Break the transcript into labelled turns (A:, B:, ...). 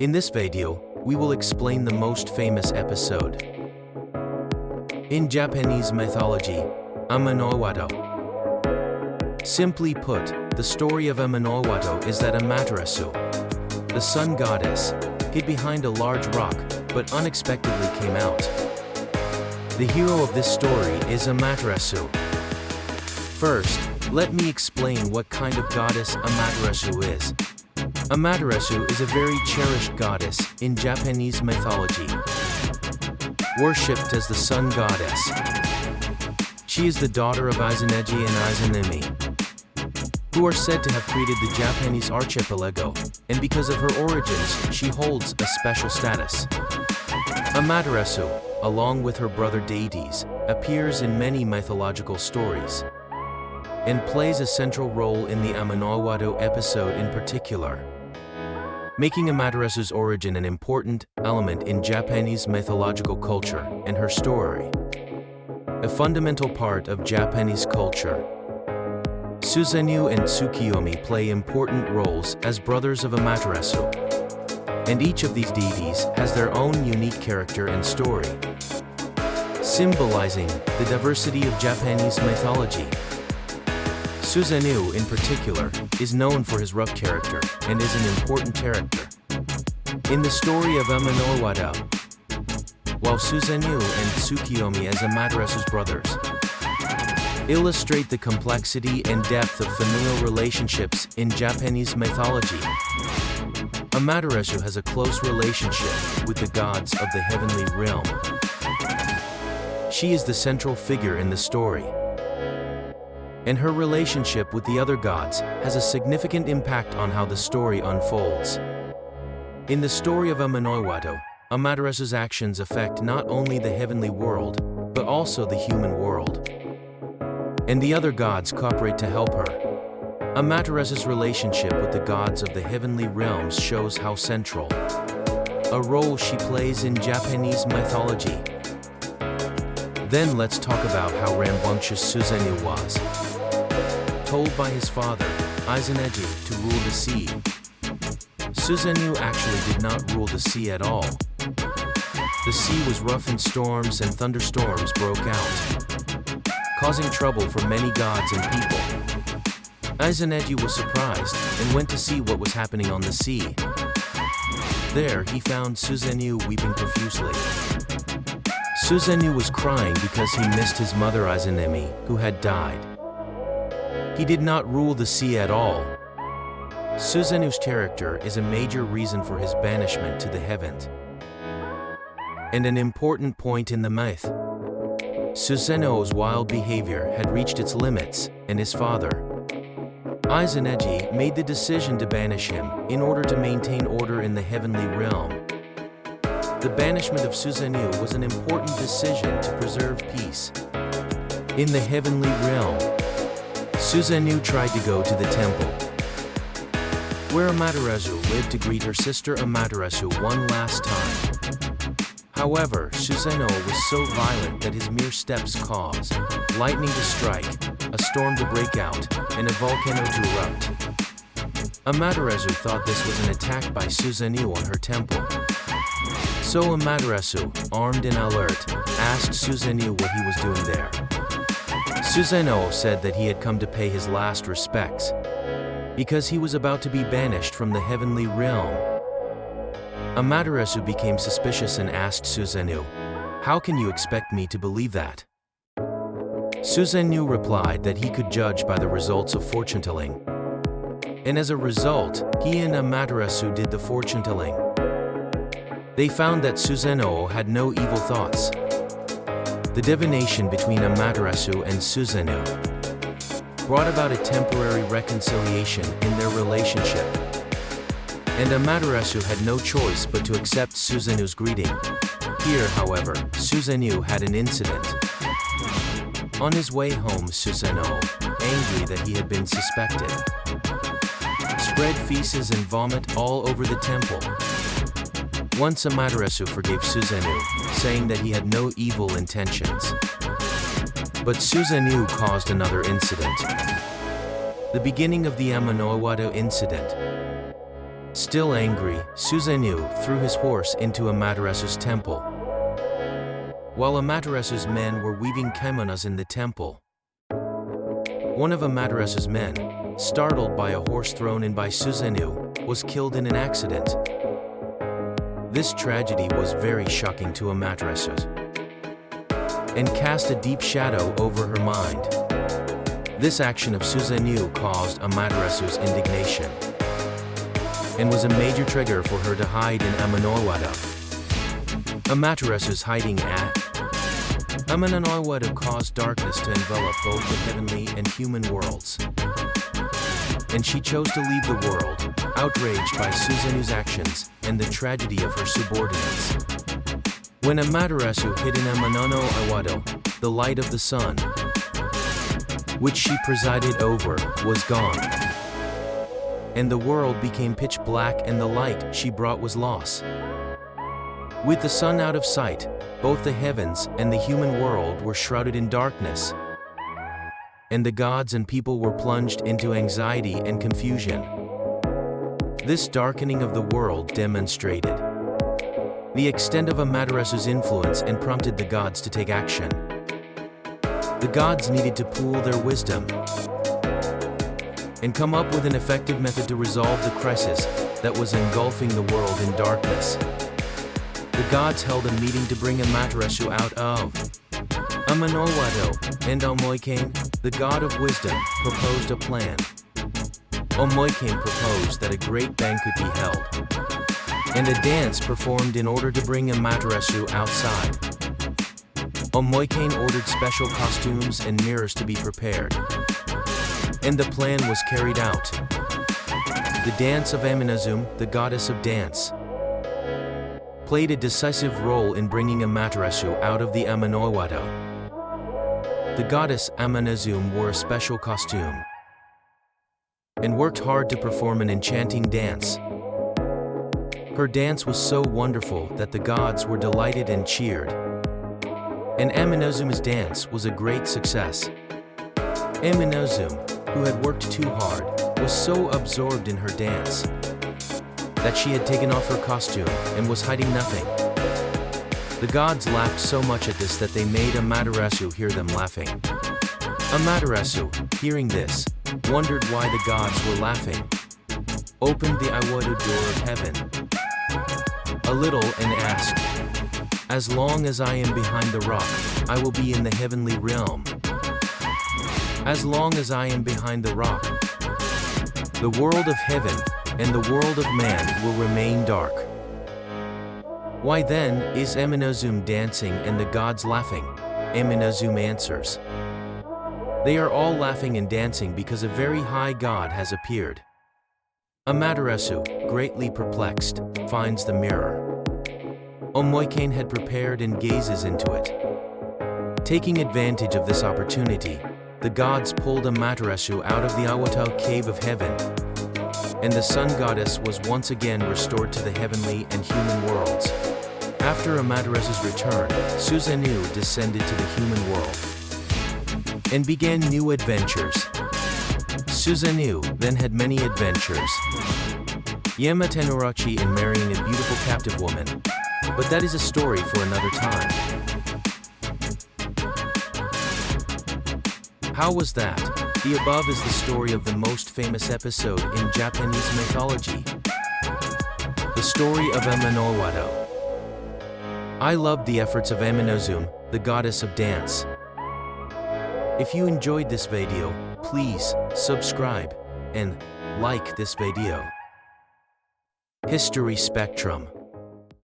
A: In this video, we will explain the most famous episode. In Japanese mythology, Ame-no-Uzume. Simply put, the story of Ame-no-Uzume is that Amaterasu, the sun goddess, hid behind a large rock, but unexpectedly came out. The hero of this story is Amaterasu. First, let me explain what kind of goddess Amaterasu is. Amaterasu is a very cherished goddess in Japanese mythology, worshipped as the sun goddess. She is the daughter of Izanagi and Izanami, who are said to have created the Japanese archipelago, and because of her origins, she holds a special status. Amaterasu, along with her brother deities, appears in many mythological stories, and plays a central role in the Ame-no-Uzume episode in particular, making Amaterasu's origin an important element in Japanese mythological culture and her story, a fundamental part of Japanese culture. Susanoo and Tsukuyomi play important roles as brothers of Amaterasu, and each of these deities has their own unique character and story, symbolizing the diversity of Japanese mythology. Susanoo, in particular, is known for his rough character and is an important character in the story of Ame-no-Uzume, while Susanoo and Tsukuyomi as Amaterasu's brothers illustrate the complexity and depth of familial relationships in Japanese mythology. Amaterasu has a close relationship with the gods of the heavenly realm. She is the central figure in the story, and her relationship with the other gods has a significant impact on how the story unfolds. In the story of Ame-no-Uzume, Amaterasu's actions affect not only the heavenly world, but also the human world, and the other gods cooperate to help her. Amaterasu's relationship with the gods of the heavenly realms shows how central a role she plays in Japanese mythology. Then let's talk about how rambunctious Susanoo was. Told by his father, Izanagi, to rule the sea, Susanoo actually did not rule the sea at all. The sea was rough in storms and thunderstorms broke out, causing trouble for many gods and people. Izanagi was surprised and went to see what was happening on the sea. There, he found Susanoo weeping profusely. Susanoo was crying because he missed his mother Izanami, who had died. He did not rule the sea at all. Susanoo's character is a major reason for his banishment to the heavens, and an important point in the myth. Susanoo's wild behavior had reached its limits, and his father, Izanagi, made the decision to banish him in order to maintain order in the heavenly realm. The banishment of Susanoo was an important decision to preserve peace in the heavenly realm. Susanoo tried to go to the temple, where Amaterasu lived, to greet her sister Amaterasu one last time. However, Susanoo was so violent that his mere steps caused lightning to strike, a storm to break out, and a volcano to erupt. Amaterasu thought this was an attack by Susanoo on her temple. So Amaterasu, armed and alert, asked Susanoo what he was doing there. Susanoo said that he had come to pay his last respects, because he was about to be banished from the heavenly realm. Amaterasu became suspicious and asked Susanoo, "How can you expect me to believe that?" Susanoo replied that he could judge by the results of fortune-telling, and as a result, he and Amaterasu did the fortune-telling. They found that Susanoo had no evil thoughts. The divination between Amaterasu and Susanoo brought about a temporary reconciliation in their relationship, and Amaterasu had no choice but to accept Susanoo's greeting. Here, however, Susanoo had an incident. On his way home, Susanoo, angry that he had been suspected, spread feces and vomit all over the temple. Once Amaterasu forgave Susanoo, saying that he had no evil intentions. But Susanoo caused another incident. The beginning of the Ame-no-Uzume incident. Still angry, Susanoo threw his horse into Amaterasu's temple. While Amaterasu's men were weaving kimonos in the temple, one of Amaterasu's men, startled by a horse thrown in by Susanoo, was killed in an accident. This tragedy was very shocking to Amaterasu and cast a deep shadow over her mind. This action of Susanoo caused Amaterasu's indignation and was a major trigger for her to hide in Ame-no-Uzume. Amaterasu's hiding at Ame-no-Uzume caused darkness to envelop both the heavenly and human worlds, and she chose to leave the world, outraged by Susanoo's actions and the tragedy of her subordinates. When Amaterasu hid in Ame-no-Uzume, the light of the sun, which she presided over, was gone, and the world became pitch black and the light she brought was lost. With the sun out of sight, both the heavens and the human world were shrouded in darkness, and the gods and people were plunged into anxiety and confusion. This darkening of the world demonstrated the extent of Amaterasu's influence and prompted the gods to take action. The gods needed to pool their wisdom and come up with an effective method to resolve the crisis that was engulfing the world in darkness. The gods held a meeting to bring Amaterasu out of Ame-no-Uzume, and Omoikane, the god of wisdom, proposed a plan. Omoikane proposed that a great banquet be held and a dance performed in order to bring Amaterasu outside. Omoikane ordered special costumes and mirrors to be prepared, and the plan was carried out. The dance of Ame-no-Uzume, the goddess of dance, played a decisive role in bringing Amaterasu out of the Ame-no-Uzume. The goddess Ame-no-Uzume wore a special costume and worked hard to perform an enchanting dance. Her dance was so wonderful that the gods were delighted and cheered, and Ame-no-Uzume's dance was a great success. Ame-no-Uzume, who had worked too hard, was so absorbed in her dance that she had taken off her costume and was hiding nothing. The gods laughed so much at this that they made Amaterasu hear them laughing. Amaterasu, hearing this, wondered why the gods were laughing, opened the Iwato door of heaven a little and asked, "As long as I am behind the rock, I will be in the heavenly realm. As long as I am behind the rock, the world of heaven and the world of man will remain dark." Why then is Ame-no-Uzume dancing and the gods laughing? Ame-no-Uzume answers, "They are all laughing and dancing because a very high god has appeared." Amaterasu, greatly perplexed, finds the mirror Omoikane had prepared and gazes into it. Taking advantage of this opportunity, the gods pulled Amaterasu out of the Iwato cave of heaven, and the Sun Goddess was once again restored to the heavenly and human worlds. After Amaterasu's return, Susanoo descended to the human world and began new adventures. Susanoo then had many adventures, Yamatenurachi in marrying a beautiful captive woman, but that is a story for another time. How was that? The above is the story of the most famous episode in Japanese mythology, the story of Ame-no-Uzume. I loved the efforts of Ame-no-Uzume, the goddess of dance. If you enjoyed this video, please subscribe and like this video. History Spectrum.